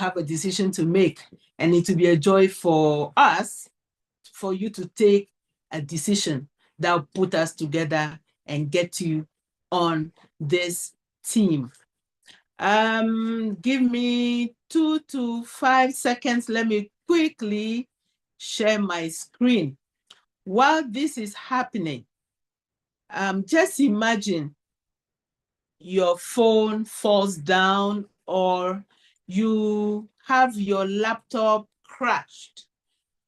have a decision to make, and it will be a joy for us, for you to take a decision that will put us together and get you on this team. Give me 2 to 5 seconds. Let me quickly share my screen. While this is happening, just imagine your phone falls down, or you have your laptop crashed.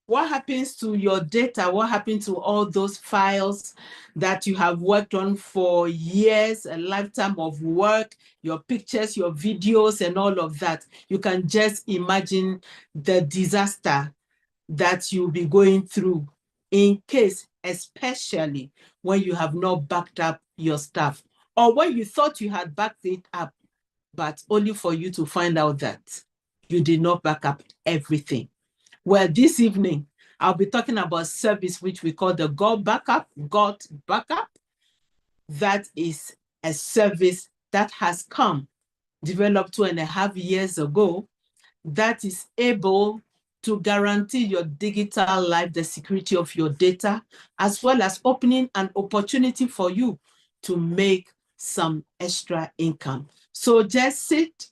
What happens to your data? What happens to all those files that you have worked on for years, a lifetime of work, your pictures, your videos, and all of that? You can just imagine the disaster that you'll be going through in case, especially when you have not backed up your stuff, or when you thought you had backed it up, but only for you to find out that you did not back up everything. Well, this evening, I'll be talking about service which we call the God Backup. That is a service that has come, developed 2.5 years ago, that is able to guarantee your digital life, the security of your data, as well as opening an opportunity for you to make some extra income. So just sit,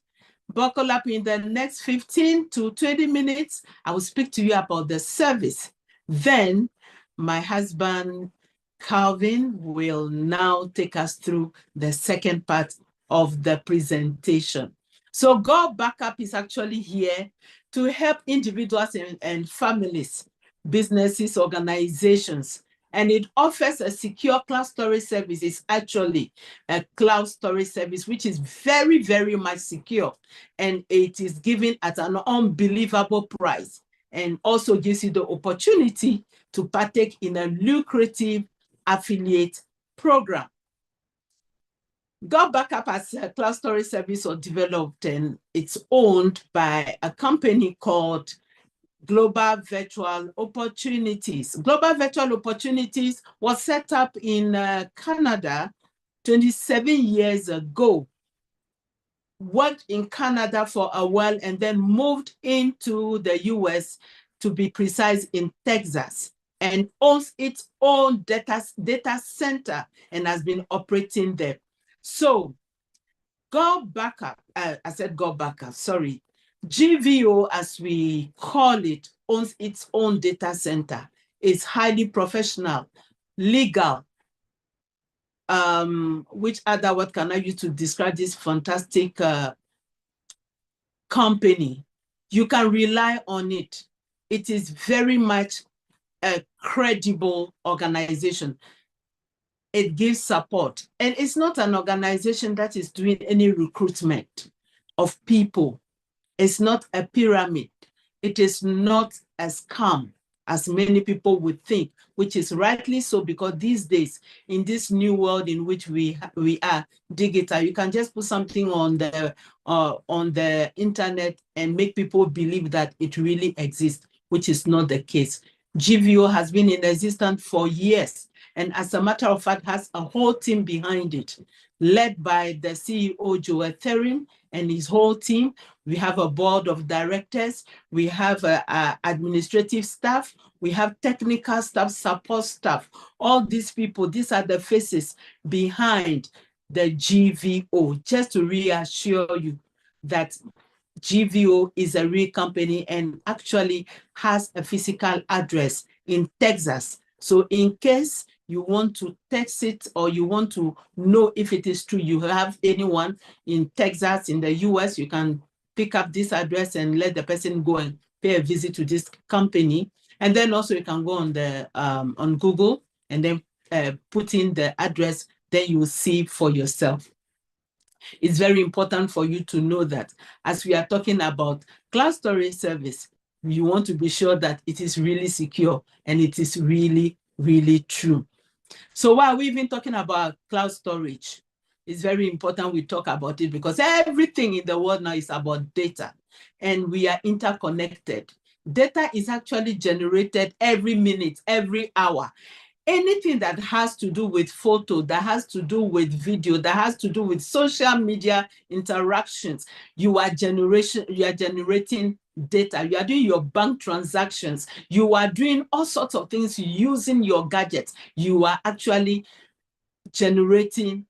buckle up. In the next 15 to 20 minutes, I will speak to you about the service. Then my husband, Calvin, will now take us through the second part of the presentation. So God Backup is actually here to help individuals and families, businesses, organizations, and it offers a secure cloud storage service. It's actually a cloud storage service, which is very, very much secure, and it is given at an unbelievable price, and also gives you the opportunity to partake in a lucrative affiliate program. God Backup as a cloud storage service was developed, and it's owned by a company called Global Virtual Opportunities. Global Virtual Opportunities was set up in Canada 27 years ago. Worked in Canada for a while and then moved into the US, to be precise, in Texas, and owns its own data center and has been operating there. So God Backup, I said God Backup, sorry. GVO, as we call it, owns its own data center. It's highly professional, legal. Which other word can I use to describe this fantastic company? You can rely on it. It is very much a credible organization. It gives support. And it's not an organization that is doing any recruitment of people. It's not a pyramid. It is not a scam, as many people would think, which is rightly so, because these days, in this new world in which we are digital, you can just put something on the internet and make people believe that it really exists, which is not the case. GVO has been in existence for years, and as a matter of fact, has a whole team behind it, led by the CEO, Joel Therin, and his whole team. We have a board of directors, we have administrative staff, we have technical staff, support staff. All these people, these are the faces behind the GVO, just to reassure you that GVO is a real company and actually has a physical address in Texas. So in case you want to text it, or you want to know if it is true, you have anyone in Texas, in the US, you can pick up this address and let the person go and pay a visit to this company. And then also you can go on the on Google and then put in the address, then you will see for yourself. It's very important for you to know that as we are talking about cloud storage service, you want to be sure that it is really secure and it is really, really true. So while we've been talking about cloud storage, it's very important we talk about it, because everything in the world now is about data, and we are interconnected. Data is actually generated every minute, every hour. anything that has to do with photo, that has to do with video, that has to do with social media interactions, you are generating data. You are doing your bank transactions. You are doing all sorts of things using your gadgets. You are actually generating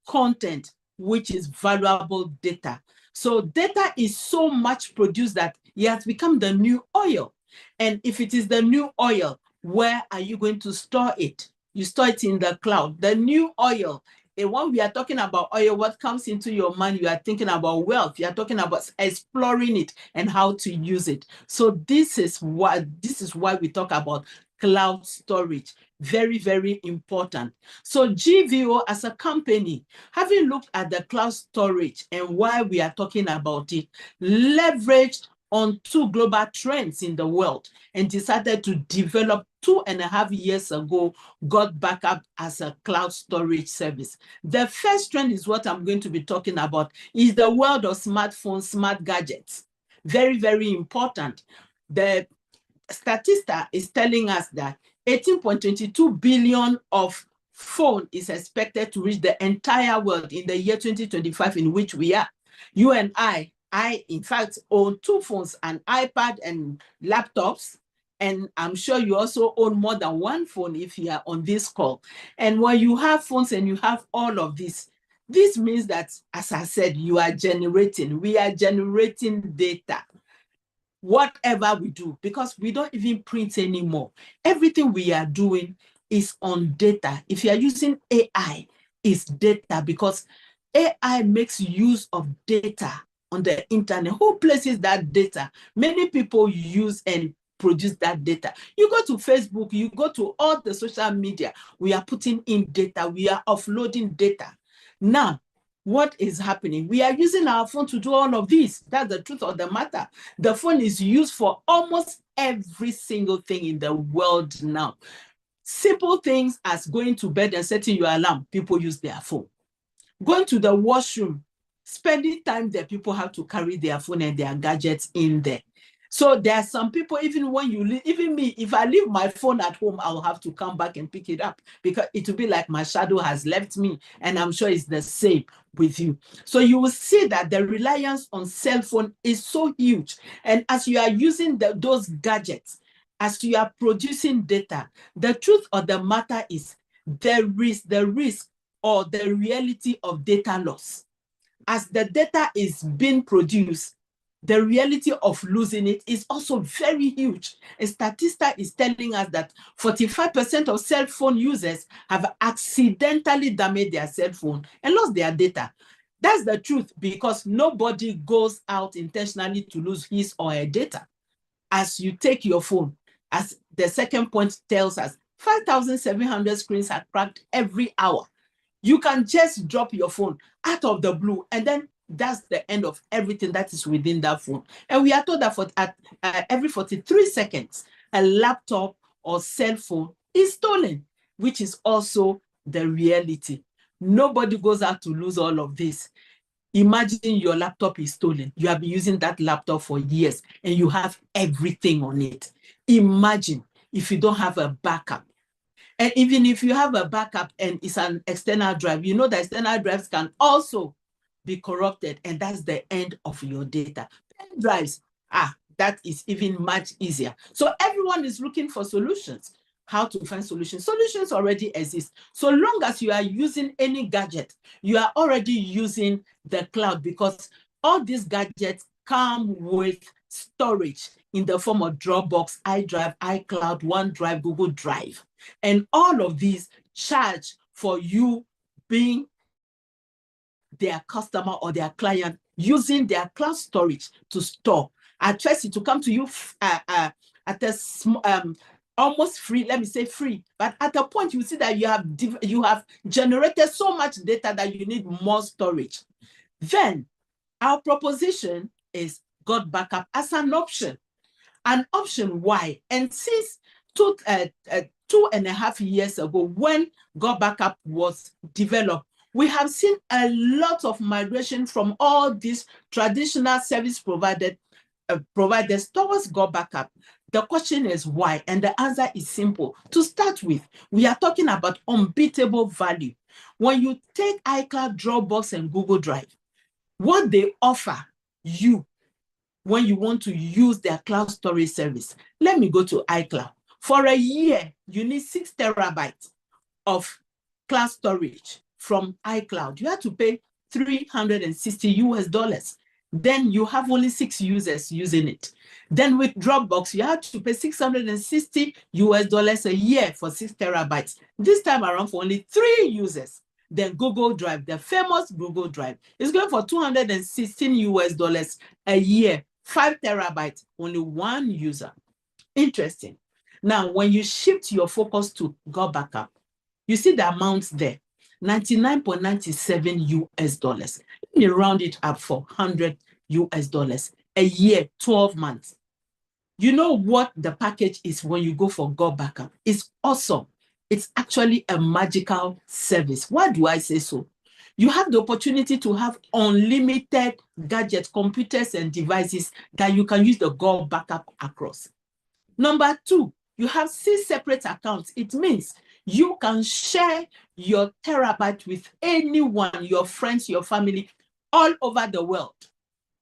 content, which is valuable data. So data is so much produced that it has become the new oil. And if it is the new oil, where are you going to store it? You store it in the cloud. The new oil, and when we are talking about oil, what comes into your mind, you are thinking about wealth. You are talking about exploring it and how to use it. So this is why we talk about cloud storage. Very, very important. So GVO as a company, having looked at the cloud storage and why we are talking about it, leveraged on 2 global trends in the world and decided to develop 2.5 years ago, God Backup as a cloud storage service. The first trend is what I'm going to be talking about, is the world of smartphones, smart gadgets. Very, very important. The Statista is telling us that 18.22 billion of phone is expected to reach the entire world in the year 2025 in which we are. You and I in fact own 2 phones, an iPad and laptops, and I'm sure you also own more than 1 phone if you are on this call. And when you have phones and you have all of this means that, as I said, we are generating data. Whatever we do, because we don't even print anymore. Everything we are doing is on data. If you are using AI, it's data, because AI makes use of data on the internet. Who places that data? Many people use and produce that data. You go to Facebook, you go to all the social media, we are putting in data, we are offloading data. Now, what is happening? We are using our phone to do all of this. That's the truth of the matter. The phone is used for almost every single thing in the world now. Simple things as going to bed and setting your alarm, people use their phone. Going to the washroom, spending time there, people have to carry their phone and their gadgets in there. So there are some people, even when you leave, even me, if I leave my phone at home, I'll have to come back and pick it up, because it will be like my shadow has left me. And I'm sure it's the same with you. So you will see that the reliance on cell phone is so huge. And as you are using those gadgets, as you are producing data, the truth of the matter is there is the risk or the reality of data loss. As the data is being produced, the reality of losing it is also very huge. A Statista is telling us that 45% of cell phone users have accidentally damaged their cell phone and lost their data. That's the truth, because nobody goes out intentionally to lose his or her data. As you take your phone, as the second point tells us, 5,700 screens are cracked every hour. You can just drop your phone out of the blue, and then that's the end of everything that is within that phone. And we are told that every 43 seconds, a laptop or cell phone is stolen, which is also the reality. Nobody goes out to lose all of this. Imagine your laptop is stolen. You have been using that laptop for years and you have everything on it. Imagine if you don't have a backup. And even if you have a backup and it's an external drive, you know that external drives can also be corrupted, and that's the end of your data. Pen drives, that is even much easier. So everyone is looking for solutions. How to find solutions? Solutions already exist. So long as you are using any gadget, you are already using the cloud, because all these gadgets come with storage in the form of Dropbox, iDrive, iCloud, OneDrive, Google Drive. And all of these charge for you being their customer or their client, using their cloud storage to store. At first, it will come to you at a almost free, let me say free, but at a point you see that you have generated so much data that you need more storage. Then our proposition is God Backup as an option. An option why? And since 2.5 years ago, when God Backup was developed, we have seen a lot of migration from all these traditional service providers towards God Backup. The question is why? And the answer is simple. To start with, we are talking about unbeatable value. When you take iCloud, Dropbox, and Google Drive, what they offer you when you want to use their cloud storage service. Let me go to iCloud. For a year, you need 6 terabytes of cloud storage from iCloud. You have to pay $360. Then you have only 6 users using it. Then with Dropbox, you have to pay $660 a year for 6 terabytes. This time around for only 3 users. Then Google Drive, the famous Google Drive, is going for $216 a year, 5 terabytes, only 1 user. Interesting. Now, when you shift your focus to Go Backup, you see the amounts there, $99.97. Let me round it up for $100 a year, 12 months. You know what the package is when you go for Go Backup? It's awesome. It's actually a magical service. Why do I say so? You have the opportunity to have unlimited gadgets, computers, and devices that you can use the Go Backup across. Number 2, you have 6 separate accounts. It means you can share your terabyte with anyone, your friends, your family, all over the world.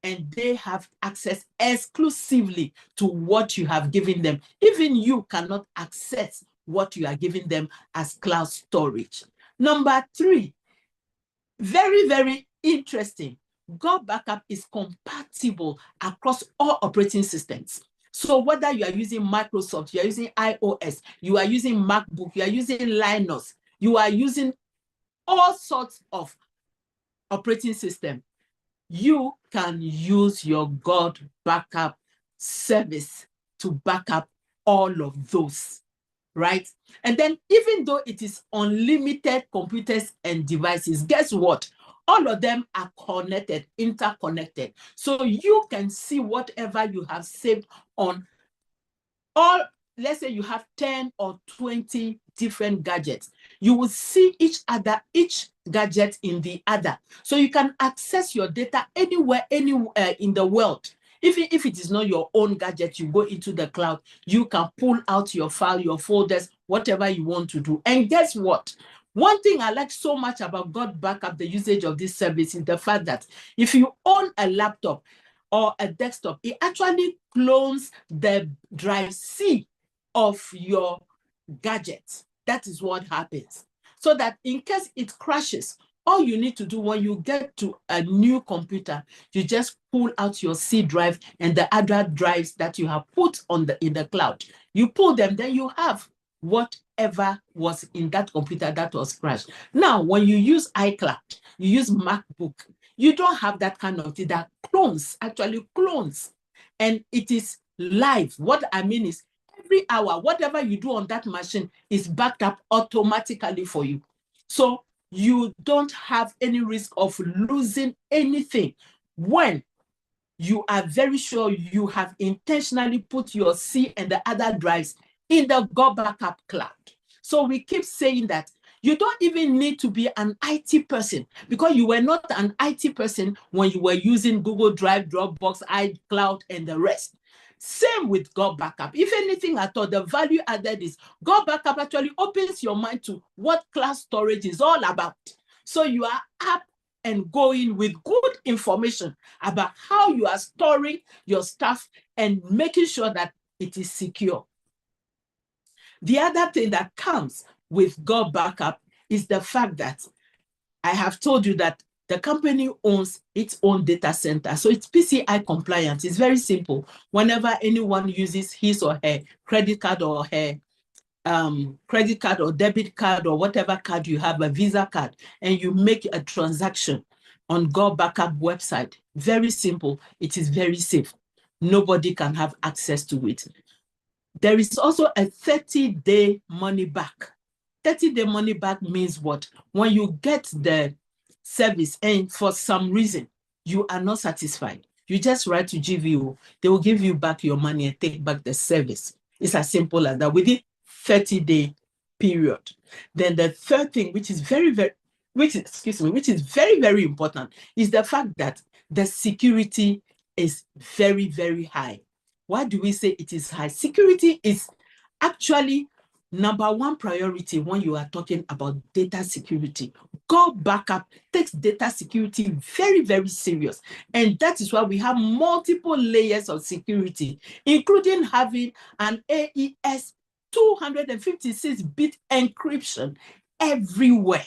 And they have access exclusively to what you have given them. Even you cannot access what you are giving them as cloud storage. Number 3, very, very interesting. Go Backup is compatible across all operating systems. So whether you are using Microsoft, you are using iOS, you are using MacBook, you are using Linux, you are using all sorts of operating system, you can use your Go Backup service to back up all of those, right? And then even though it is unlimited computers and devices, guess what? All of them are connected, interconnected. So you can see whatever you have saved on all, let's say you have 10 or 20 different gadgets. You will see each gadget in the other. So you can access your data anywhere in the world. If it is not your own gadget, you go into the cloud, you can pull out your file, your folders, whatever you want to do. And guess what? One thing I like so much about Go Backup, the usage of this service, is the fact that if you own a laptop or a desktop, it actually clones the drive C of your gadget. That is what happens. So that in case it crashes, all you need to do when you get to a new computer, you just pull out your C drive and the other drives that you have put in the cloud. You pull them, then you have whatever was in that computer that was crashed. Now, when you use iCloud, you use MacBook, you don't have that kind of thing. That actually clones, and it is live. What I mean is every hour, whatever you do on that machine is backed up automatically for you. So you don't have any risk of losing anything when you are very sure you have intentionally put your C and the other drives in the Go Backup cloud. So we keep saying that you don't even need to be an IT person, because you were not an IT person when you were using Google Drive, Dropbox, iCloud, and the rest. Same with Go Backup. If anything at all, the value added is Go Backup actually opens your mind to what cloud storage is all about. So you are up and going with good information about how you are storing your stuff and making sure that it is secure. The other thing that comes with Go Backup is the fact that I have told you that the company owns its own data center. So it's PCI compliant. It's very simple. Whenever anyone uses his or her credit card or her credit card or debit card or whatever card you have, a Visa card, and you make a transaction on Go Backup website, very simple. It is very safe. Nobody can have access to it. There is also a 30-day money back. 30-day money back means what? When you get the service and for some reason you are not satisfied, you just write to GVO. They will give you back your money and take back the service. It's as simple as that within 30-day period. Then the third thing, which is very, very important, is the fact that the security is very, very high. Why do we say it is high? Security is actually number one priority when you are talking about data security. Go backup takes data security very, very serious. And that is why we have multiple layers of security, including having an AES 256-bit encryption everywhere.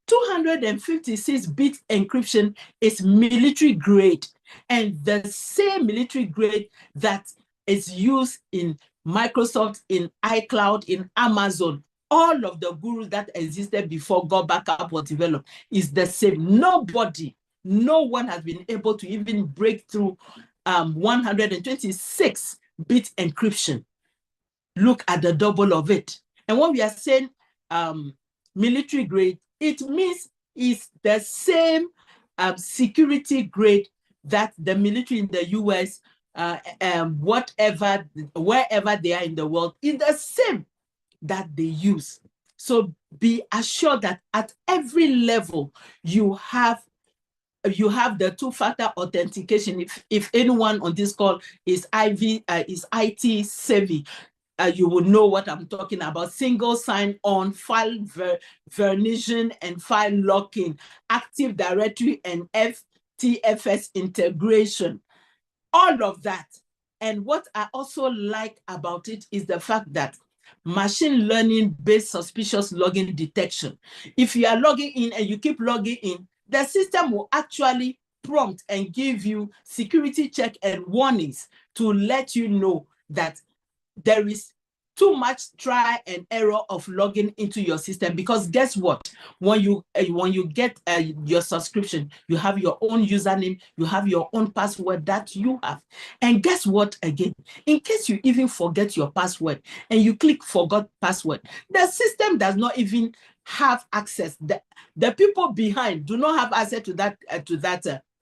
256-bit encryption is military grade, and the same military grade that is used in Microsoft, in iCloud, in Amazon, all of the gurus that existed before Go Backup was developed is the same. No one has been able to even break through 126-bit encryption. Look at the double of it. And when we are saying military grade, it means it's the same security grade that the military in the US, wherever they are in the world, is the same that they use. So be assured that at every level you have the two-factor authentication. If anyone on this call is IT savvy, you will know what I'm talking about. Single sign-on, file versioning and file locking, Active Directory and FTFS integration, all of that. And what I also like about it is the fact that machine learning-based suspicious login detection. If you are logging in and you keep logging in, the system will actually prompt and give you security check and warnings to let you know that there is too much try and error of logging into your system. Because guess what? When you get your subscription, you have your own username, you have your own password that you have. And guess what? Again, in case you even forget your password and you click forgot password, the system does not even have access. The people behind do not have access to that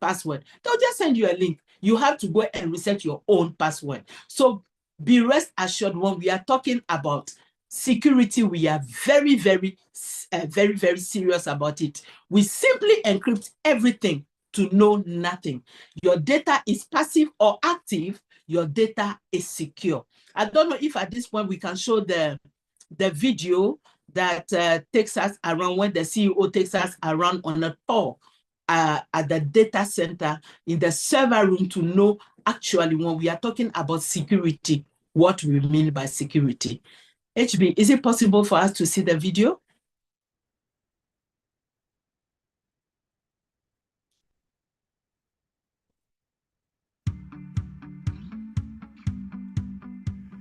password. They'll just send you a link. You have to go and reset your own password. So be rest assured, when we are talking about security, we are very, very serious about it. We simply encrypt everything to know nothing. Your data is passive or active, your data is secure. I don't know if at this point we can show the video that takes us around, when the CEO takes us around on a tour at the data center in the server room, to know actually when we are talking about security, what we mean by security. HB, is it possible for us to see the video?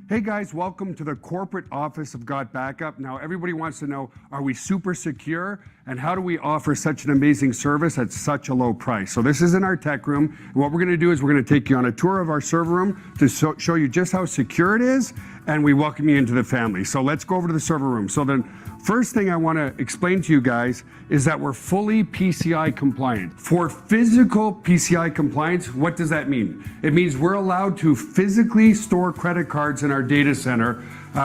Hey guys, welcome to the corporate office of Got Backup. Now everybody wants to know, are we super secure? And how do we offer such an amazing service at such a low price? So this is in our tech room. And what we're gonna do is we're gonna take you on a tour of our server room to show you just how secure it is, and we welcome you into the family. So let's go over to the server room. So then, first thing I want to explain to you guys is that we're fully PCI compliant. For physical PCI compliance, what does that mean? It means we're allowed to physically store credit cards in our data center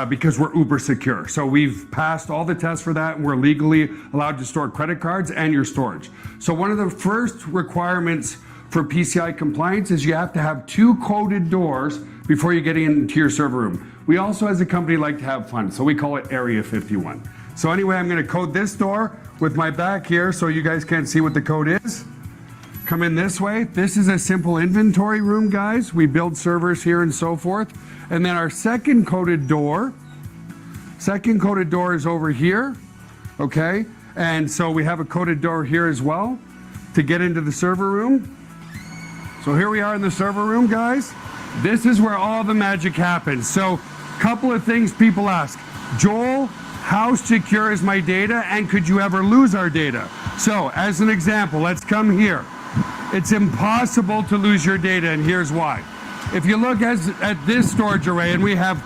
because we're uber secure. So we've passed all the tests for that, and we're legally allowed to store credit cards and your storage. So one of the first requirements for PCI compliance is you have to have 2 coded doors before you get into your server room. We also, as a company, like to have fun, so we call it Area 51. So anyway, I'm gonna code this door with my back here so you guys can't see what the code is. Come in this way. This is a simple inventory room, guys. We build servers here and so forth. And then our second coded door is over here, okay? And so we have a coded door here as well to get into the server room. So here we are in the server room, guys. This is where all the magic happens. So, couple of things people ask. Joel, how secure is my data, and could you ever lose our data? So, as an example, let's come here. It's impossible to lose your data, and here's why. If you look at this storage array, and we have,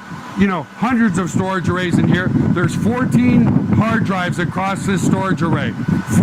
hundreds of storage arrays in here, there's 14 hard drives across this storage array.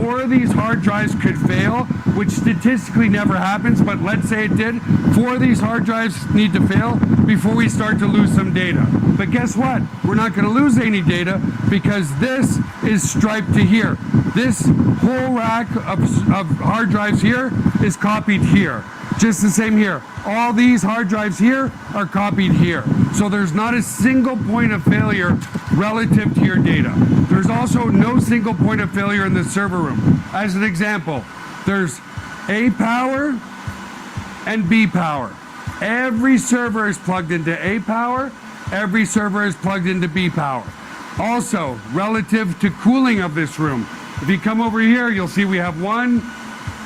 4 of these hard drives could fail, which statistically never happens, but let's say it did. 4 of these hard drives need to fail before we start to lose some data. But guess what? We're not going to lose any data because this is striped to here. This whole rack of hard drives here is copied here. Just the same here. All these hard drives here are copied here. So there's not a single point of failure relative to your data. There's also no single point of failure in the server room. As an example, there's A power and B power. Every server is plugged into A power. Every server is plugged into B power. Also, relative to cooling of this room, if you come over here, you'll see we have 1,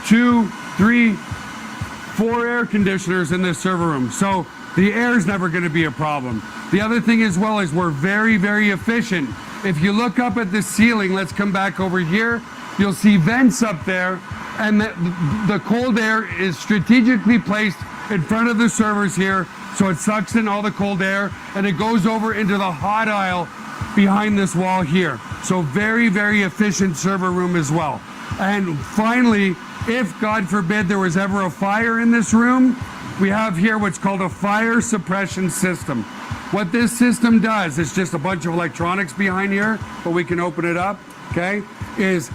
2, 3, 4 air conditioners in this server room. So the air is never going to be a problem. The other thing as well is we're very, very efficient. If you look up at the ceiling, let's come back over here, you'll see vents up there, and the cold air is strategically placed in front of the servers here, so it sucks in all the cold air, and it goes over into the hot aisle behind this wall here. So very, very efficient server room as well. And finally, if God forbid there was ever a fire in this room, we have here what's called a fire suppression system. What this system does, it's just a bunch of electronics behind here, but we can open it up, okay, is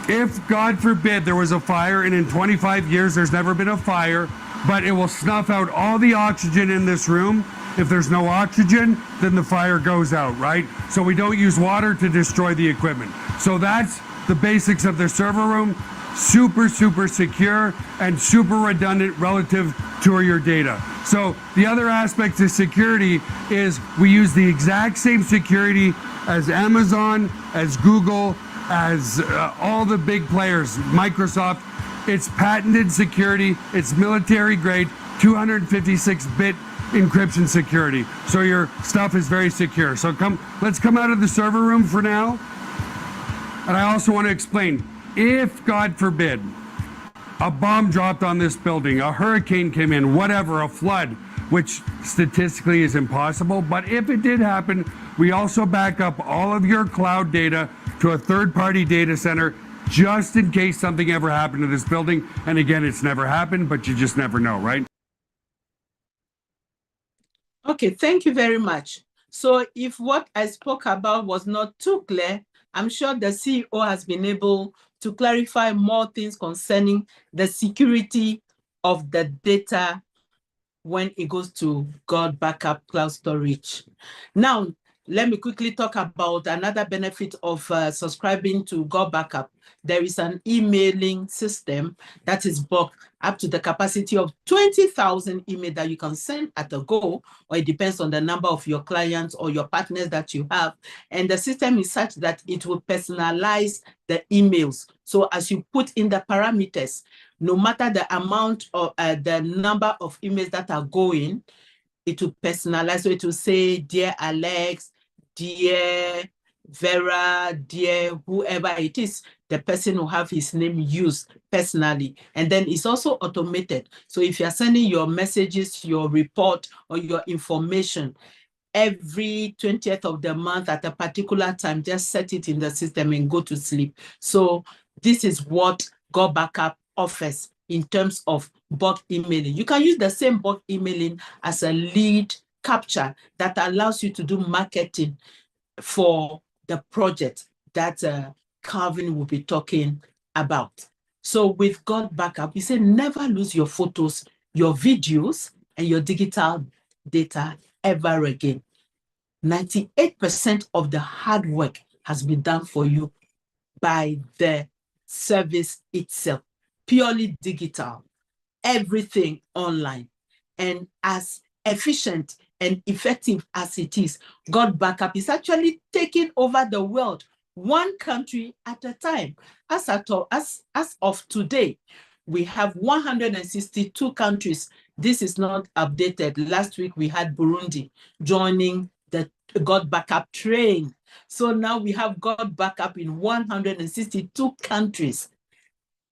if God forbid there was a fire, and in 25 years there's never been a fire, but it will snuff out all the oxygen in this room. If there's no oxygen, then the fire goes out, right? So we don't use water to destroy the equipment. So that's the basics of the server room. Super, super secure and super redundant relative to your data. So the other aspect of security is we use the exact same security as Amazon, as Google, as all the big players, Microsoft. It's patented security. It's military grade, 256-bit encryption security. So your stuff is very secure. So let's come out of the server room for now. And I also want to explain, if God forbid a bomb dropped on this building, a hurricane came in, whatever, a flood, which statistically is impossible, but if it did happen, we also back up all of your cloud data to a third-party data center just in case something ever happened to this building. And again, it's never happened, but you just never know, right? Okay, thank you very much. So if what I spoke about was not too clear, I'm sure the CEO has been able to clarify more things concerning the security of the data when it goes to God Backup Cloud Storage. Now, let me quickly talk about another benefit of subscribing to God Backup. There is an emailing system that is bulk up to the capacity of 20,000 emails that you can send at a go, or it depends on the number of your clients or your partners that you have. And the system is such that it will personalize the emails. So as you put in the parameters, no matter the amount or the number of emails that are going, it will personalize. So it will say, dear Alex, dear Vera, dear whoever it is, the person will have his name used personally. And then it's also automated. So if you're sending your messages, your report, or your information, every 20th of the month at a particular time, just set it in the system and go to sleep. So this is what God Backup offers in terms of bulk emailing. You can use the same bulk emailing as a lead capture that allows you to do marketing for the project that Calvin will be talking about. So with God Backup, we say never lose your photos, your videos, and your digital data ever again. 98% of the hard work has been done for you by the service itself, purely digital, everything online. And as efficient and effective as it is, God Backup is actually taking over the world, one country at a time. As of today, we have 162 countries. This is not updated. Last week, we had Burundi joining the God Backup train. So now we have God Backup in 162 countries.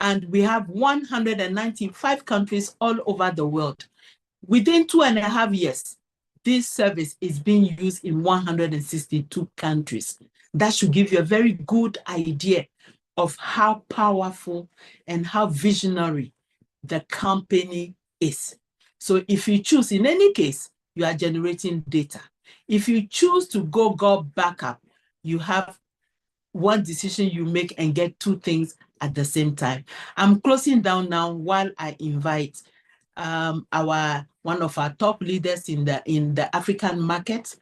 And we have 195 countries all over the world. Within 2.5 years, this service is being used in 162 countries. That should give you a very good idea of how powerful and how visionary the company is. So if you choose, in any case, you are generating data. If you choose to go God Backup, you have one decision you make and get two things at the same time. I'm closing down now while I invite one of our top leaders in the African market,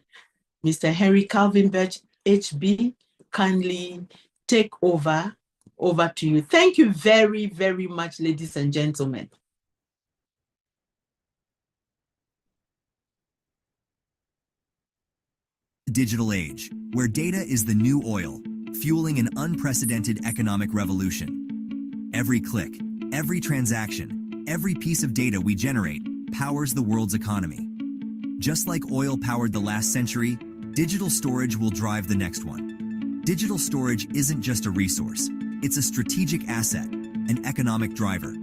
Mr. Henry Calvin Birch, HB, kindly take over to you. Thank you very, very much, ladies and gentlemen. Digital age, where data is the new oil, fueling an unprecedented economic revolution. Every click, every transaction, every piece of data we generate powers the world's economy. Just like oil powered the last century, digital storage will drive the next one. Digital storage isn't just a resource, it's a strategic asset, an economic driver.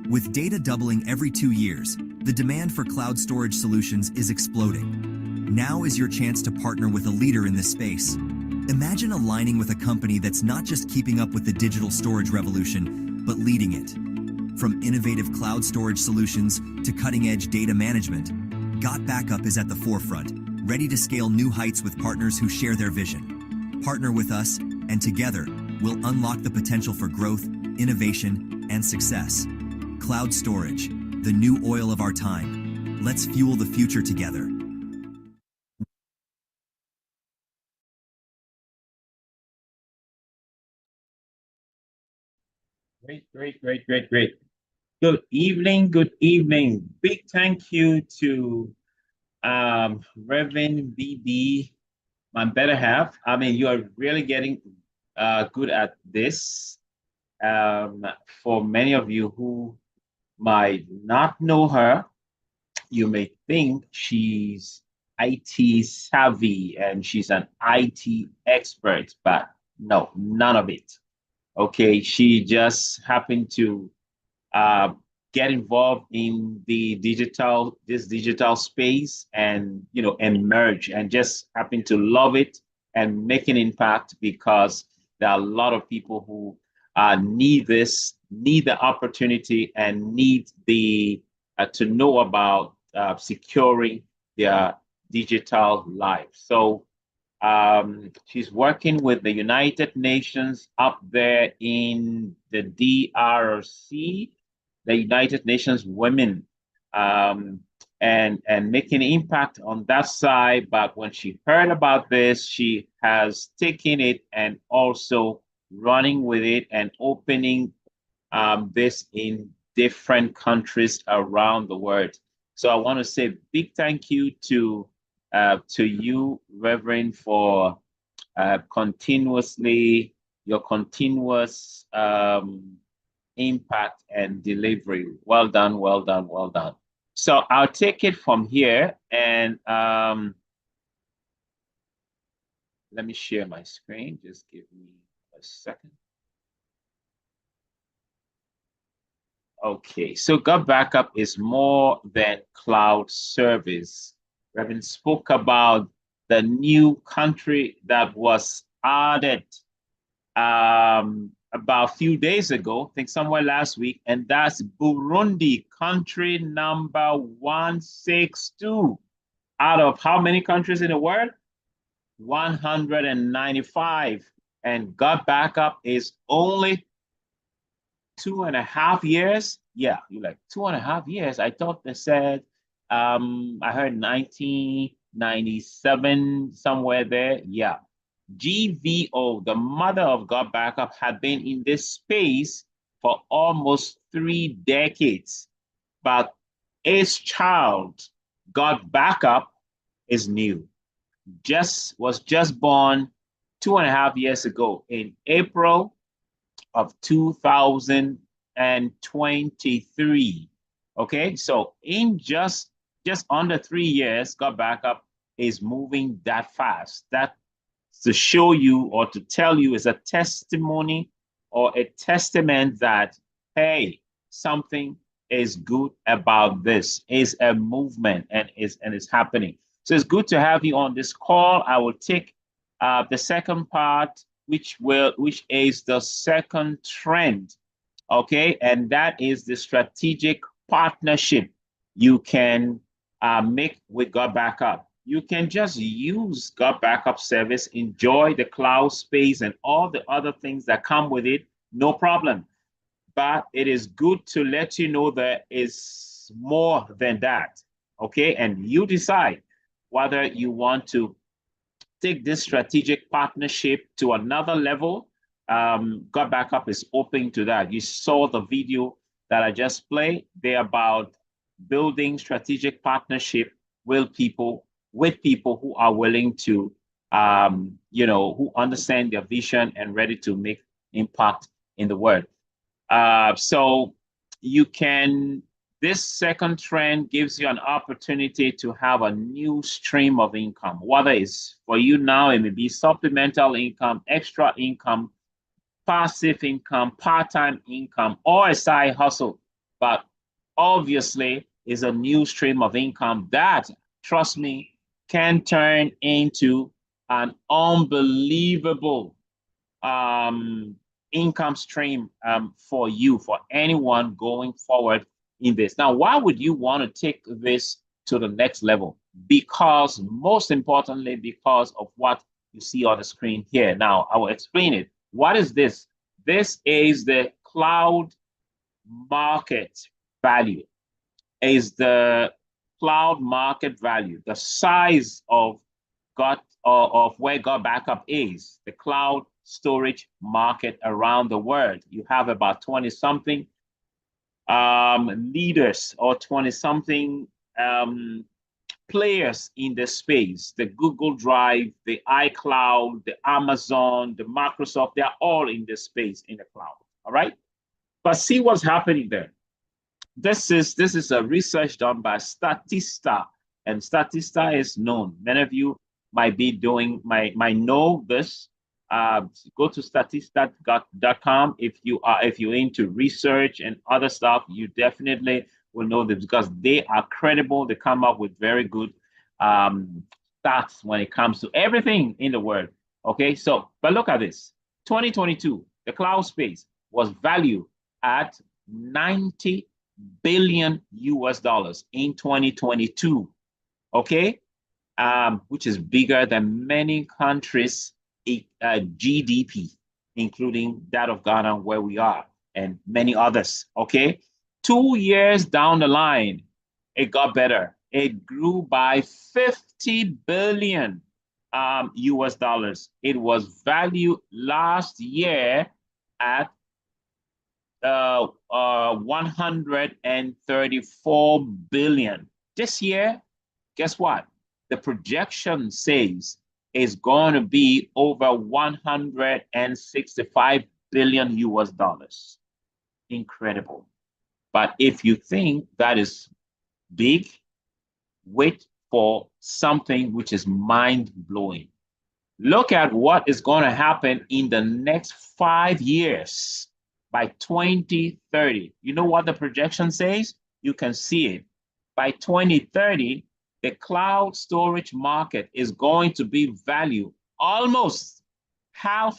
With data doubling every 2 years, the demand for cloud storage solutions is exploding. Now is your chance to partner with a leader in this space. Imagine aligning with a company that's not just keeping up with the digital storage revolution, but leading it. From innovative cloud storage solutions to cutting-edge data management, GOT Backup is at the forefront, ready to scale new heights with partners who share their vision. Partner with us, and together, we'll unlock the potential for growth, innovation, and success. Cloud storage, the new oil of our time. Let's fuel the future together. Great. Good evening. Big thank you to Reverend BB, my better half. I mean, you are really getting good at this. For many of you who might not know her, you may think she's IT savvy and she's an IT expert, but no, none of it. Okay, she just happened to get involved in the digital space and emerge and just happen to love it and make an impact, because there are a lot of people who need the opportunity and need the to know about securing their digital life. So she's working with the United Nations up there in the DRC, the United Nations Women, and making an impact on that side. But when she heard about this, she has taken it and also running with it and opening this in different countries around the world. So I want to say big thank you to you, Reverend, for your continuous impact and delivery. Well done. So I'll take it from here, and let me share my screen. Just give me a second. Okay, so GOT Backup is more than cloud service. Reverend spoke about the new country that was added about a few days ago, I think somewhere last week, and that's Burundi, country number 162. Out of how many countries in the world? 195. And GOT Backup is only 2.5 years. Yeah, you're like 2.5 years. I thought they said, I heard 1997, somewhere there. Yeah. GVO, the mother of GOT Backup, had been in this space for almost 3 decades. But its child, GOT Backup, is new. Was just born 2.5 years ago in April of 2023. Okay, so in just under 3 years, GOT Backup is moving that fast. That to show you or to tell you is a testimony or a testament that, hey, something is good about this, is a movement and is happening. So it's good to have you on this call. I will take the second part, which is the second trend, okay? And that is the strategic partnership you can make with GOT Backup. You can just use GOT Backup service, enjoy the cloud space and all the other things that come with it, no problem. But it is good to let you know there is it's more than that. Okay, and you decide whether you want to take this strategic partnership to another level. God Backup is open to that. You saw the video that I just played. They're about building strategic partnership with people who are willing to, who understand their vision and ready to make impact in the world. So you can, this second trend gives you an opportunity to have a new stream of income. Whether it's for you now, it may be supplemental income, extra income, passive income, part-time income, or a side hustle. But obviously, is a new stream of income that, trust me, can turn into an unbelievable income stream for you, for anyone going forward in this. Now, why would you want to take this to the next level? Because, most importantly, because of what you see on the screen here. Now, I will explain it. What is this? This is the cloud market value. Is the cloud market value, the size of where God Backup is, the cloud storage market around the world. You have about 20-something leaders or 20-something players in the space. The Google Drive, the iCloud, the Amazon, the Microsoft, they're all in this space in the cloud, all right? But see what's happening there. This is a research done by Statista, and Statista is known. Many of you might know this. Go to statista.com if you're into research and other stuff. You definitely will know this because they are credible. They come up with very good stats when it comes to everything in the world. Okay, so but look at this. 2022, the cloud space was valued at $90 billion in 2022. Okay, which is bigger than many countries' GDP, including that of Ghana, where we are, and many others. Okay, 2 years down the line, it got better. It grew by 50 billion US dollars. It was valued last year at 134 billion. This year, guess what? The projection says is going to be over 165 billion US dollars. Incredible. But if you think that is big, wait for something which is mind-blowing. Look at what is going to happen in the next 5 years. By 2030, you know what the projection says? You can see it. By 2030, the cloud storage market is going to be valued almost $500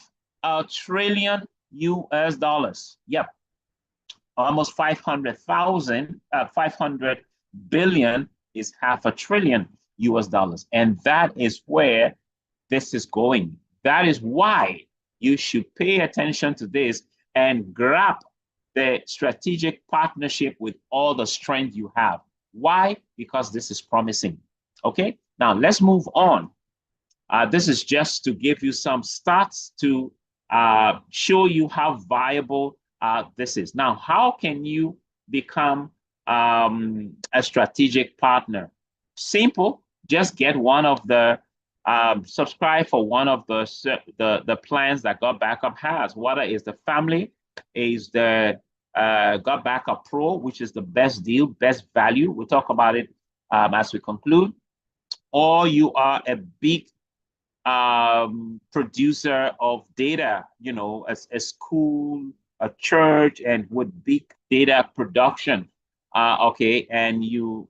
billion US dollars. Yep, almost 500 billion is $500 billion US dollars, and that is where this is going. That is why you should pay attention to this and grab the strategic partnership with all the strength you have. Why? Because this is promising. Okay, now let's move on. This is just to give you some stats to show you how viable this is. Now, how can you become a strategic partner? Simple, just get one of the subscribe for one of the plans that God Backup has. Whether it's the family, is the God Backup Pro, which is the best deal, best value. We'll talk about it as we conclude. Or you are a big producer of data, you know, a school, a church, and with big data production. Okay, and you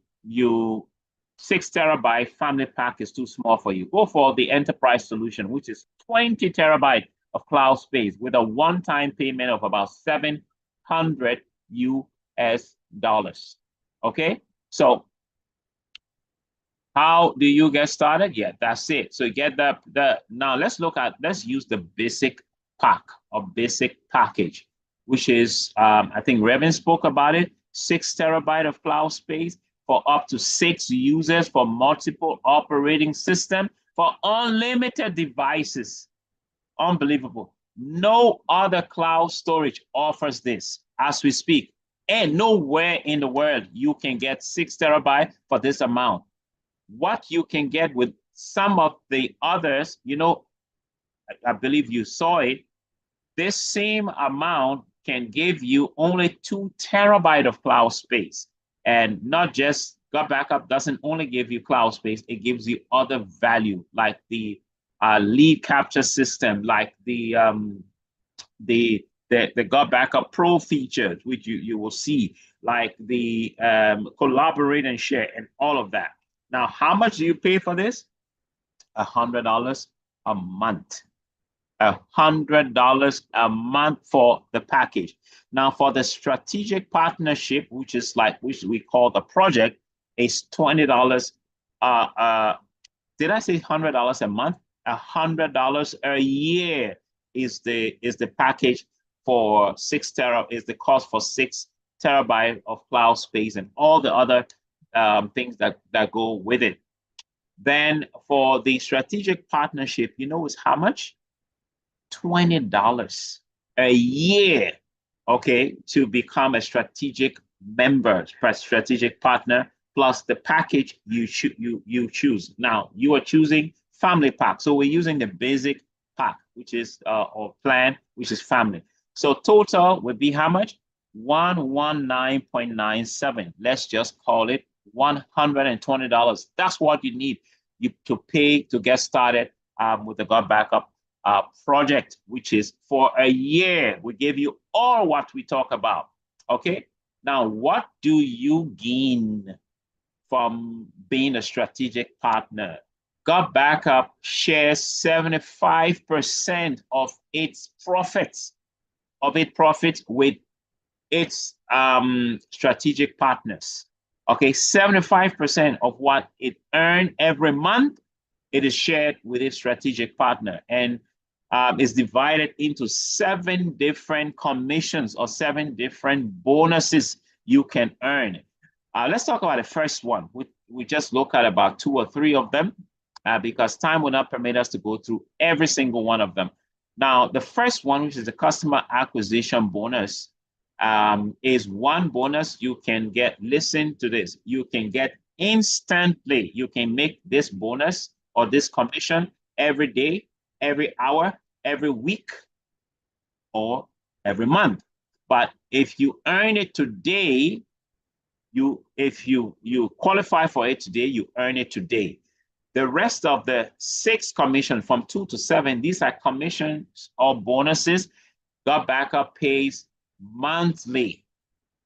6 terabyte family pack is too small for you. Go for the enterprise solution, which is 20 terabyte of cloud space with a one-time payment of about $700 US dollars. Okay, so how do you get started? Yeah, that's it. So you get now let's use the basic pack or basic package, which is I think Revan spoke about it. 6 terabyte of cloud space for up to 6 users for multiple operating systems for unlimited devices. Unbelievable. No other cloud storage offers this as we speak. And nowhere in the world you can get 6 terabyte for this amount. What you can get with some of the others, you know, I believe you saw it, this same amount can give you only 2 terabyte of cloud space. And not just God Backup doesn't only give you cloud space, it gives you other value like the lead capture system, like the God Backup Pro features, which you will see, like the collaborate and share and all of that. Now, how much do you pay for this? $100 a month. $100 a month for the package. Now, for the strategic partnership, which we call the project, is $20. Did I say $100 a month? $100 a year is the package for 6 tera, is the cost for 6 terabyte of cloud space and all the other things that go with it. Then for the strategic partnership, you know, is how much? $20 a year, okay, to become a strategic member, strategic partner, plus the package you choose. Now, you are choosing family pack. So we're using the basic pack, which is, or plan, which is family. So total would be how much? $119.97. Let's just call it $120. That's what you need to pay to get started with the God Backup project, which is for a year. We give you all what we talk about. Okay. Now, what do you gain from being a strategic partner? God Backup shares 75% of its profits with its strategic partners. Okay, 75% of what it earned every month, it is shared with its strategic partner, and is divided into 7 different commissions or 7 different bonuses you can earn. Let's talk about the first one. We just look at about 2 or 3 of them because time will not permit us to go through every single one of them. Now, the first one, which is the customer acquisition bonus, is one bonus you can get. Listen to this. You can get instantly. You can make this bonus or this commission every day, every hour, every week, or every month. But if you earn it today, if you qualify for it today, you earn it today. The rest of the 6 commissions from 2 to 7, these are commissions or bonuses God Backup pays monthly.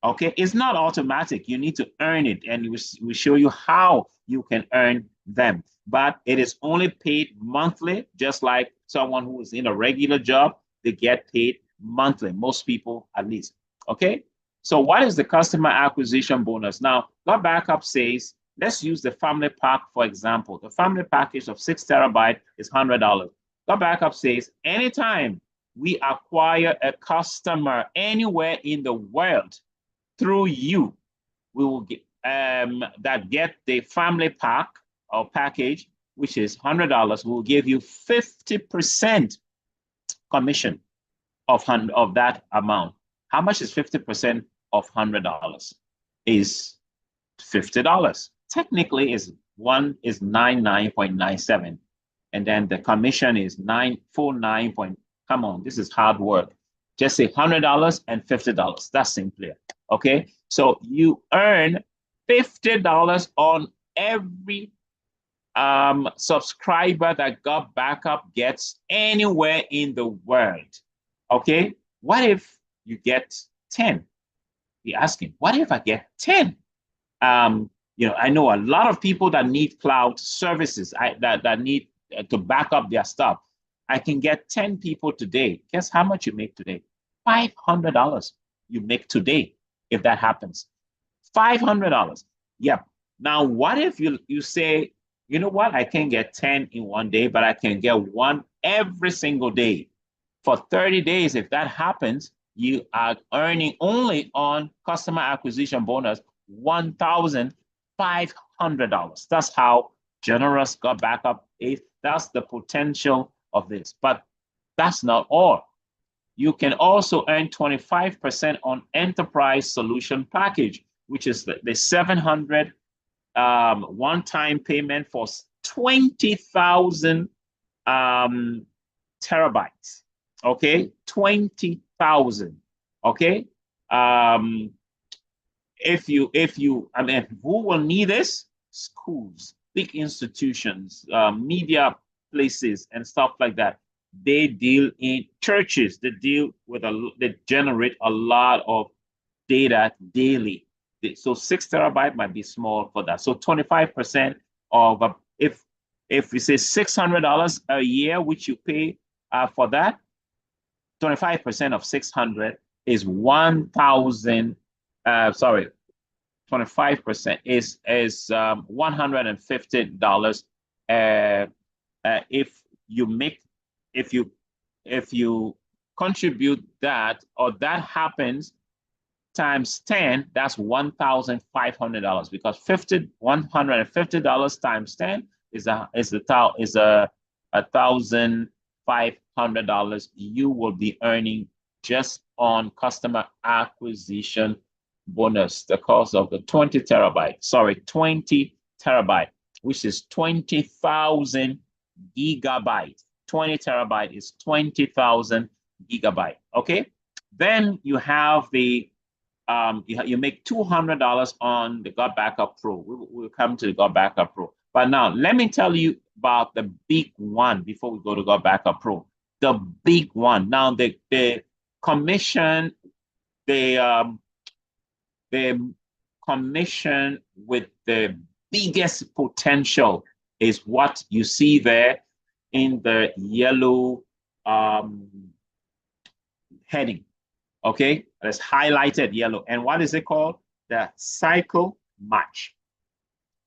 Okay, it's not automatic. You need to earn it, and we show you how you can earn them. But it is only paid monthly, just like someone who is in a regular job, they get paid monthly, most people at least. Okay, so what is the customer acquisition bonus? Now, God Backup says, let's use the family pack, for example. The family package of 6 terabyte is $100. God Backup says, anytime we acquire a customer anywhere in the world through you, we will get get the family pack or package, which is $100. We'll give you 50% commission of that amount. How much is 50% of $100? Is $50. Technically, is 99.97, and then the commission is 949. Come on, this is hard work. Just say $100 and $50. That's simpler. Okay, so you earn $50 on every subscriber that God Backup gets anywhere in the world. Okay, what if you get 10? You're asking, what if I get 10? You know, I know a lot of people that need cloud services that need to back up their stuff. I can get 10 people today. Guess how much you make today? $500 you make today if that happens. $500. Yep. Now, what if you say, you know what? I can't get 10 in one day, but I can get 1 every single day. For 30 days, if that happens, you are earning only on customer acquisition bonus $1,500. That's how generous Got Backup is. That's the potential of this. But that's not all. You can also earn 25% on enterprise solution package, which is the 700 one-time payment for 20,000 terabytes. Okay, 20,000. Okay, if you, I mean, who will need this? Schools, big institutions, media places, and stuff like that. They deal in churches. They deal with they generate a lot of data daily. So 6 terabyte might be small for that. So 25% of if we say $600 a year, which you pay for that, 25% of 600 is 1,000. 25% is $150. If you contribute that, or that happens times 10, that's $1,500, because $150 times 10 is $1,500 you will be earning just on customer acquisition bonus, the cost of the 20 terabyte, which is 20,000 gigabytes. 20 terabyte is 20,000 gigabyte. Okay, then you have the you make $200 on the Got Backup Pro. We'll come to the Got Backup Pro, but now let me tell you about the big one before we go to Got Backup Pro. The big one. Now the commission, the commission with the biggest potential is what you see there in the yellow heading. Okay, it's highlighted yellow. And what is it called? The cycle match.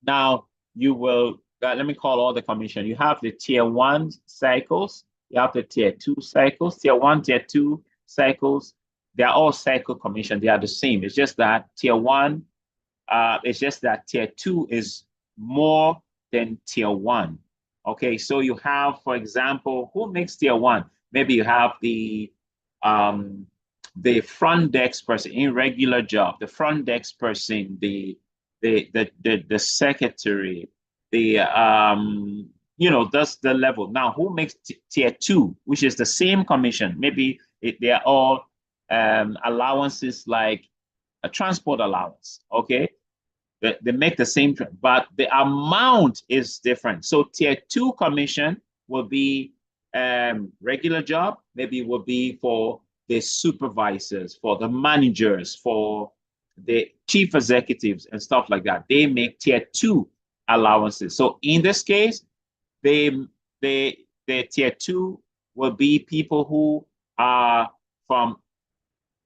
Now you will, let me call all the commission. You have the tier 1 cycles, you have the tier 2 cycles, tier 1, tier 2 cycles. They're all cycle commission. They are the same. It's just that tier 1, it's just that tier 2 is more than tier 1. Okay, so you have, for example, who makes tier 1? Maybe you have the front desk person in regular job, the front desk person, the secretary, that's the level. Now, who makes tier 2, which is the same commission? Maybe they are all allowances like a transport allowance. Okay, they make the same, but the amount is different. So tier 2 commission will be regular job. Maybe it will be for the supervisors, for the managers, for the chief executives and stuff like that. They make tier 2 allowances. So in this case, the tier 2 will be people who are from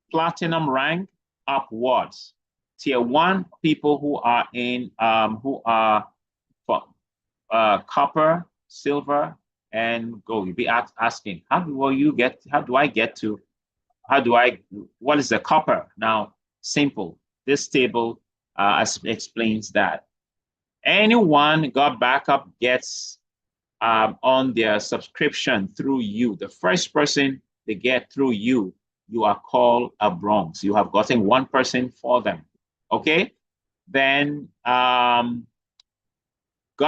platinum rank upwards. Tier 1 people who are in copper, silver, and gold. You'll be asking, what is the copper? Now, simple. This table explains that. Anyone Got Backup gets on their subscription through you, the first person they get through you, you are called a bronze. You have gotten one person for them. Okay? Then Got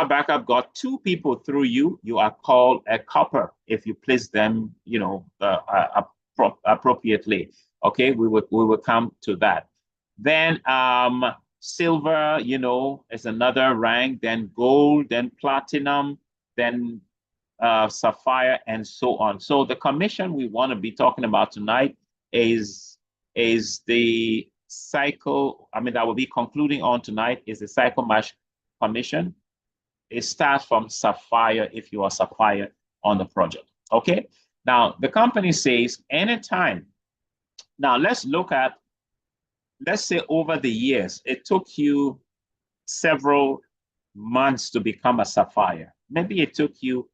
Backup got 2 people through you, you are called a copper if you place them, appropriately. Okay, we will come to that. Then silver, is another rank, then gold, then platinum, then sapphire, and so on. So the commission we want to be talking about tonight is the cycle, that will be concluding on tonight, is the cycle match commission. It starts from sapphire if you are sapphire on the project. Okay, now the company says anytime. Now let's say over the years, it took you several months to become a sapphire. Maybe it took you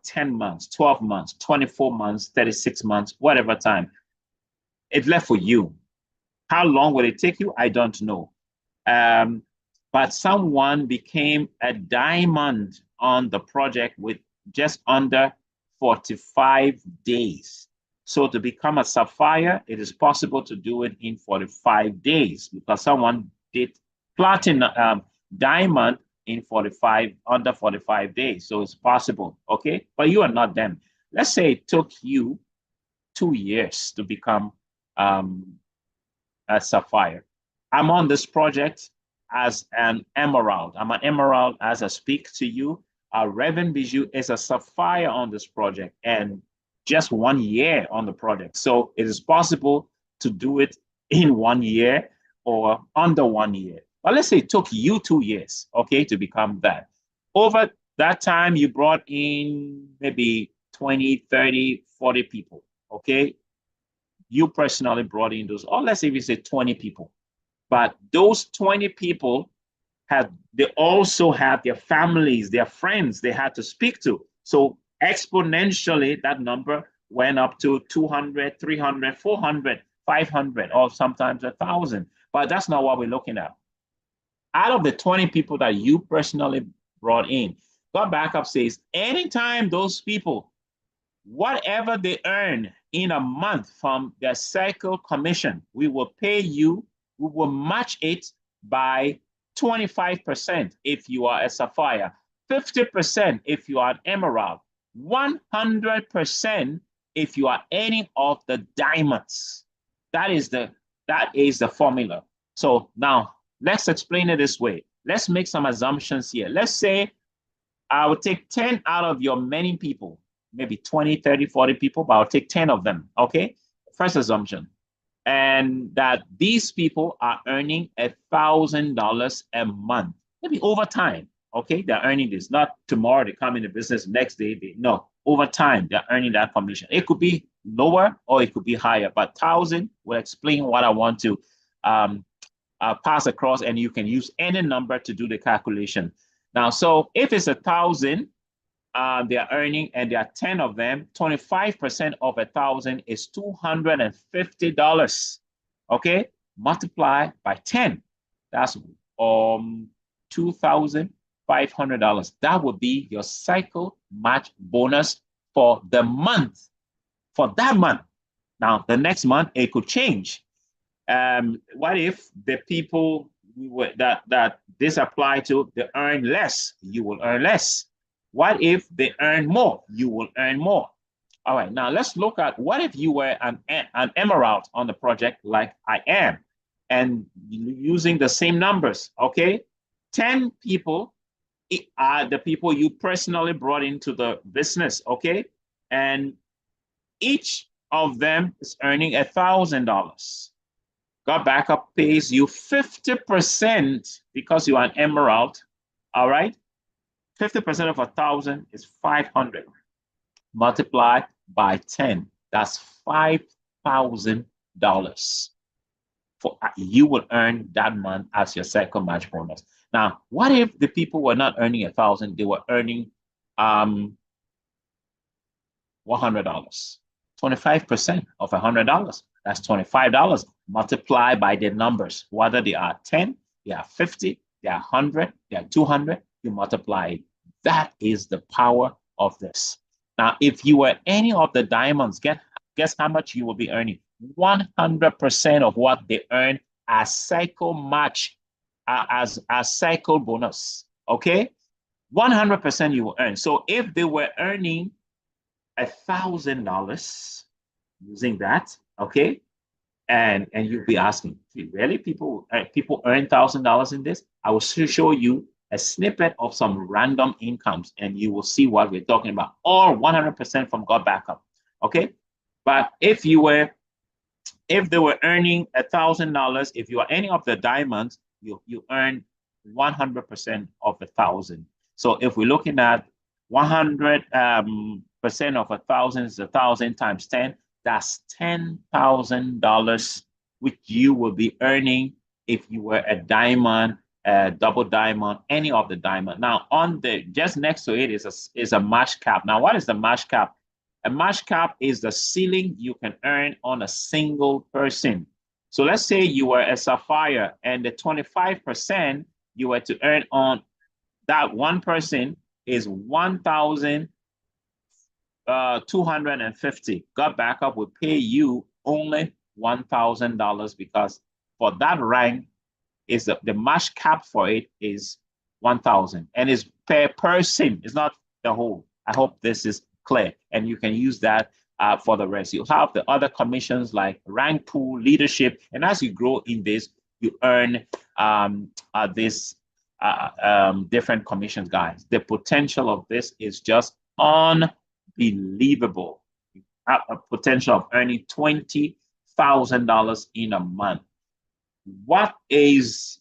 10 months, 12 months, 24 months, 36 months, whatever time. it's left for you. How long will it take you? I don't know. But someone became a diamond on the project with just under 45 days. So to become a sapphire, it is possible to do it in 45 days because someone did platinum diamond in under 45 days. So it's possible, okay? But you are not them. Let's say it took you 2 years to become a sapphire. I'm on this project as an emerald. I'm an emerald as I speak to you. Reverend Bijou is a sapphire on this project and just 1 year on the project. So it is possible to do it in 1 year or under 1 year. But let's say it took you 2 years, okay, to become that. Over that time, you brought in maybe 20, 30, 40 people, okay? You personally brought in those, or let's say we say 20 people. But those 20 people they also had their families, their friends they had to speak to. So exponentially, that number went up to 200, 300, 400, 500, or sometimes 1,000. But that's not what we're looking at. Out of the 20 people that you personally brought in, God Backup says, anytime those people, whatever they earn in a month from their cycle commission, we will pay you, we will match it by 25% if you are a sapphire, 50% if you are an emerald, 100% if you are any of the diamonds. That is the formula. So now let's explain it this way. Let's make some assumptions here. Let's say I will take 10 out of your many people, maybe 20, 30, 40 people, but I'll take 10 of them, okay? First assumption. And that these people are earning $1,000 a month, maybe over time, okay? They're earning this, not tomorrow they come in the business, next day, no, over time, they're earning that commission. It could be lower or it could be higher, but 1,000 will explain what I want to pass across, and you can use any number to do the calculation. Now, so if it's 1,000, they are earning, and there are 10 of them, 25% of 1,000 is $250. Okay, multiply by 10. That's $2,500. That would be your cycle match bonus for the month, for that month. Now, the next month it could change. What if the people that this apply to, they earn less? You will earn less. What if they earn more? You will earn more. All right, now let's look at what if you were an emerald on the project like I am, and using the same numbers, okay? 10 people are the people you personally brought into the business, okay? And each of them is earning $1,000. God Backup pays you 50% because you are an emerald, all right? 50% of 1,000 is 500. Multiply by 10. That's $5,000. You will earn that month as your cycle match bonus. Now, what if the people were not earning 1,000? They were earning $100. 25% of $100. That's $25. Multiply by the numbers. Whether they are 10, they are 50, they are 100, they are 200. You multiply it. That is the power of this. Now, if you were any of the diamonds, guess how much you will be earning? 100% of what they earn as cycle match, as cycle bonus, okay? 100% you will earn. So if they were earning $1,000 using that, okay? And you'll be asking, really, people earn $1,000 in this? I will show you a snippet of some random incomes, and you will see what we're talking about. All 100% from God Backup, okay? But if they were earning $1,000, if you are any of the diamonds, you earn 100% of 1,000. So if we're looking at 100% of 1,000 is 1,000 times 10, that's $10,000, which you will be earning if you were a diamond, double diamond, any of the diamond. Now, just next to it is a mash cap. Now, what is the mash cap? A match cap is the ceiling you can earn on a single person. So let's say you were a Sapphire and the 25% you were to earn on that one person is 1,250. God Backup will pay you only $1,000 because for that rank is the match cap for it is 1,000 and it's per person. It's not the whole. I hope this is clear, and you can use that for the rest. You have the other commissions like rank pool, leadership, and as you grow in this, you earn this different commissions, guys. The potential of this is just unbelievable. You have a potential of earning $20,000 in a month. What is,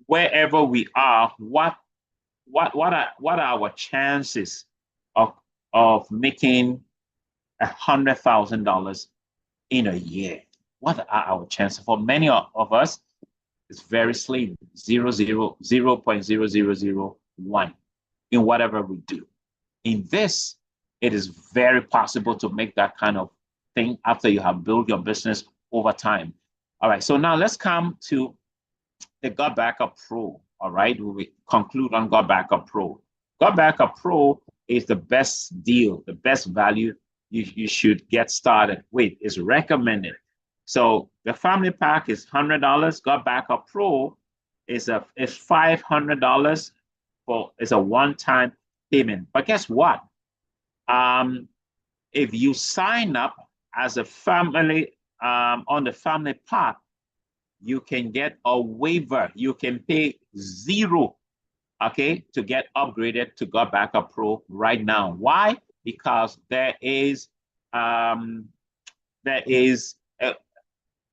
wherever we are, what are our chances of making $100,000 in a year? What are our chances? For many of us, it's very slim, 0.0001 in whatever we do. In this, it is very possible to make that kind of thing after you have built your business over time. All right, so now let's come to the God Backup Pro. All right, we conclude on God Backup Pro. God Backup Pro is the best deal, the best value you should get started with. Is recommended. So the family pack is $100. God Backup Pro is $500 is a one-time payment. But guess what? If you sign up as a family on the family pack, you can get a waiver. You can pay $0, okay, to get upgraded to God Backup Pro right now. Why? Because there is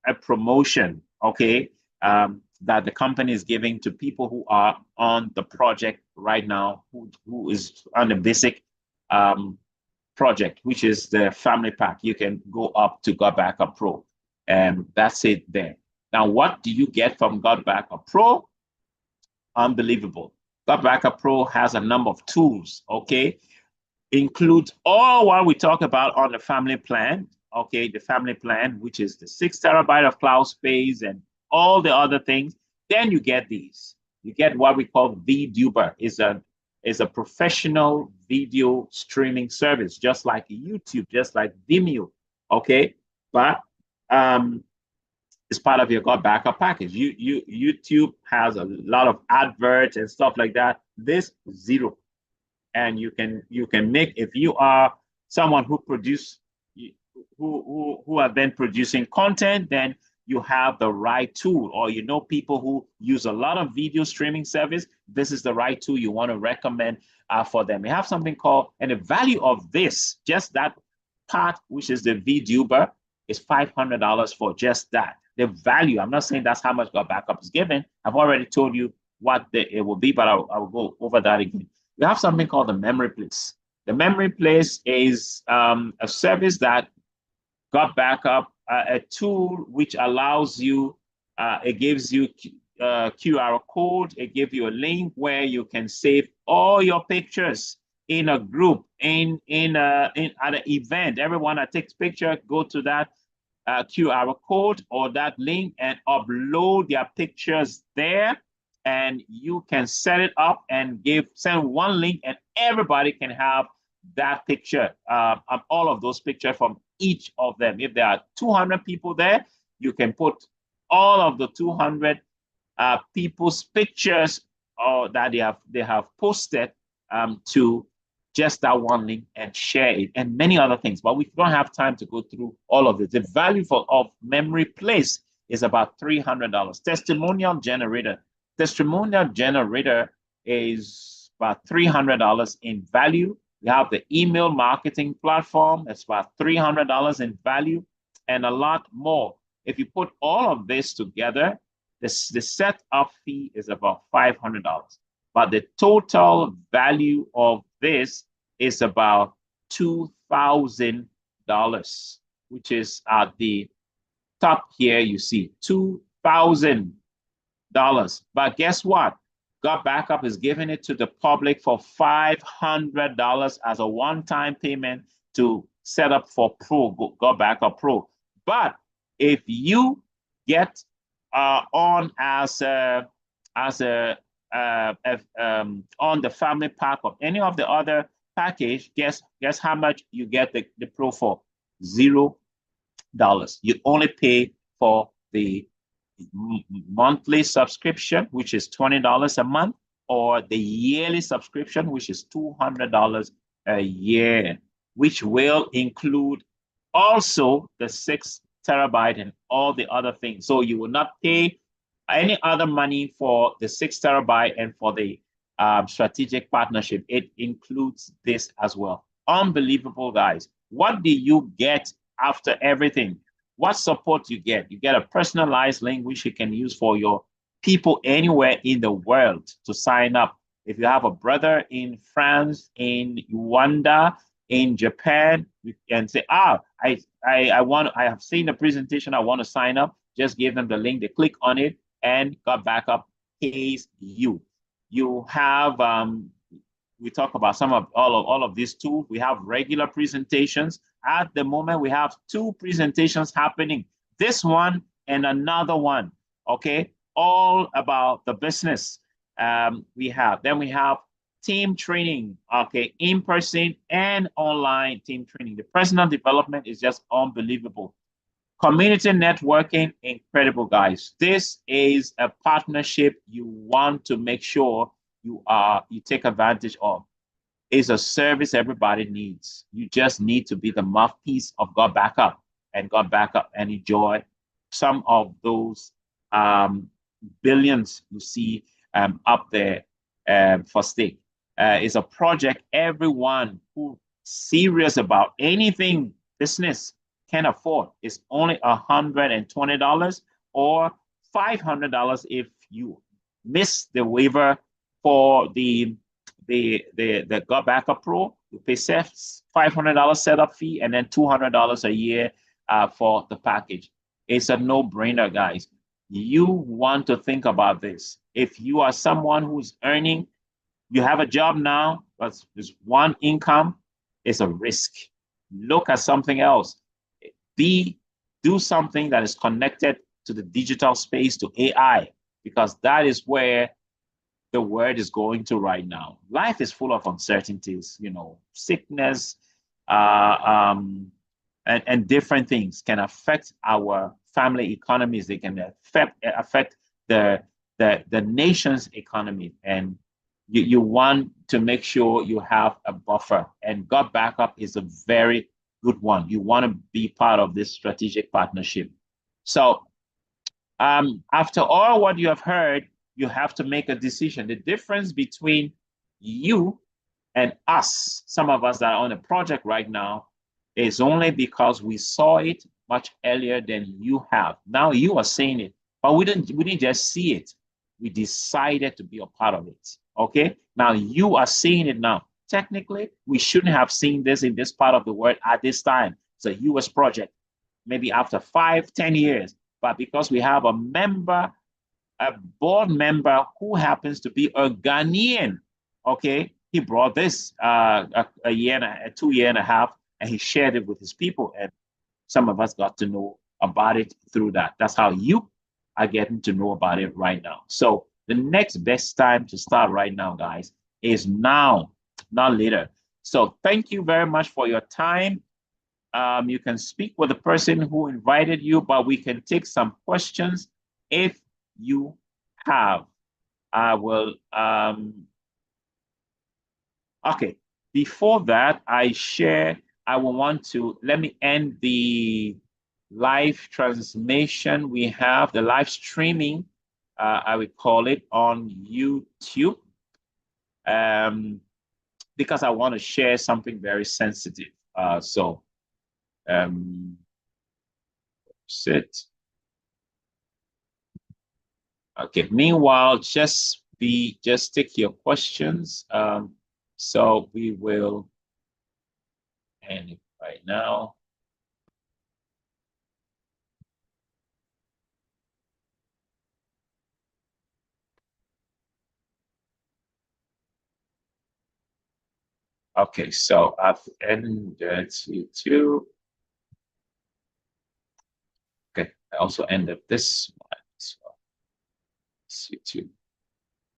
a promotion, okay, that the company is giving to people who are on the project right now, who is on the basic project, which is the family pack. You can go up to God Backup Pro, and that's it there. Now, what do you get from God Backup Pro? Unbelievable. God Backup Pro has a number of tools, okay? Includes all what we talk about on the family plan, okay? The family plan, which is the 6 terabyte of cloud space and all the other things. Then you get these. You get what we call VTuber. Is a professional video streaming service, just like YouTube, just like Vimeo, okay? But it's part of your God Backup package. YouTube has a lot of adverts and stuff like that. This $0, and you can make, if you are someone who have been producing content, then you have the right tool, or you know people who use a lot of video streaming service. This is the right tool you want to recommend for them. We have something called, and the value of this, just that part, which is the VTuber, is $500 for just that. The value, I'm not saying that's how much God Backup is given. I've already told you what it will be, but I'll go over that again. We have something called the Memory Place. The Memory Place is a service that God Backup, a tool which allows you, it gives you QR code, it gives you a link where you can save all your pictures in a group, at an event. Everyone that takes picture, go to that QR code or that link and upload their pictures there, and you can set it up and send one link, and everybody can have that picture, all of those pictures from each of them. If there are 200 people there, you can put all of the 200 people's pictures that they have posted to just that one link and share it, and many other things. But we don't have time to go through all of it. The value of Memory Place is about $300. Testimonial Generator is about $300 in value. We have the email marketing platform. It's about $300 in value, and a lot more. If you put all of this together, the setup fee is about $500. But the total value of this is about $2,000, which is at the top here. You see $2,000. But guess what? God Backup is giving it to the public for $500 as a one-time payment to set up for Pro, Got Backup Pro. But if you get on as a on the family pack of any of the other package, guess how much you get the Pro for? $0. You only pay for the monthly subscription, which is $20 a month, or the yearly subscription, which is $200 a year, which will include also the 6 terabyte and all the other things. So you will not pay any other money for the 6 terabyte and for the strategic partnership. It includes this as well. Unbelievable, guys. What do you get after everything? What support you get? You get a personalized link which you can use for your people anywhere in the world to sign up. If you have a brother in France, in Rwanda, in Japan, you can say, I have seen the presentation, I want to sign up. Just give them the link, they click on it, and Got Backup pays you. You have we talk about some of all of these tools. We have regular presentations. At the moment, we have 2 presentations happening. This one and another one, okay? All about the business. Then we have team training, okay? In person and online team training. The personal development is just unbelievable. Community networking, incredible, guys. This is a partnership you want to make sure you take advantage of. It's a service everybody needs. You just need to be the mouthpiece of Got Backup and enjoy some of those billions you see up there for stake. It's a project everyone who's serious about anything business can afford. It's only $120 or $500 if you miss the waiver for the Got Backup Pro. You pay $500 setup fee and then $200 a year for the package. It's a no-brainer, guys. You want to think about this. If you are someone who's earning, you have a job now, but there's one income, it's a risk. Look at something else. Do something that is connected to the digital space, to AI, because that is where the world is going to right now. Life is full of uncertainties, sickness, and different things can affect our family economies. They can affect the nation's economy. And you want to make sure you have a buffer. And Got Backup is a very good one. You want to be part of this strategic partnership. So after all what you have heard, you have to make a decision. The difference between you and us, some of us that are on a project right now, is only because we saw it much earlier than you have. Now you are seeing it, but we didn't just see it. We decided to be a part of it. Okay? Now you are seeing it now. Technically, we shouldn't have seen this in this part of the world at this time. It's a US project, maybe after 5-10 years. But because we have a board member who happens to be a Ghanaian, okay, he brought this a year and 2 years and a half, and he shared it with his people. And some of us got to know about it through that. That's how you are getting to know about it right now. So the next best time to start right now, guys, is now, not later. So thank you very much for your time. You can speak with the person who invited you, but we can take some questions if you have. I will, okay. Before that, I will want to, let me end the live transmission we have, the live streaming, I would call it, on YouTube. Because I want to share something very sensitive. Sit. Okay. Meanwhile, just take your questions. So we will end it right now. Okay, so I've ended YouTube. Okay, I also ended this one. So YouTube.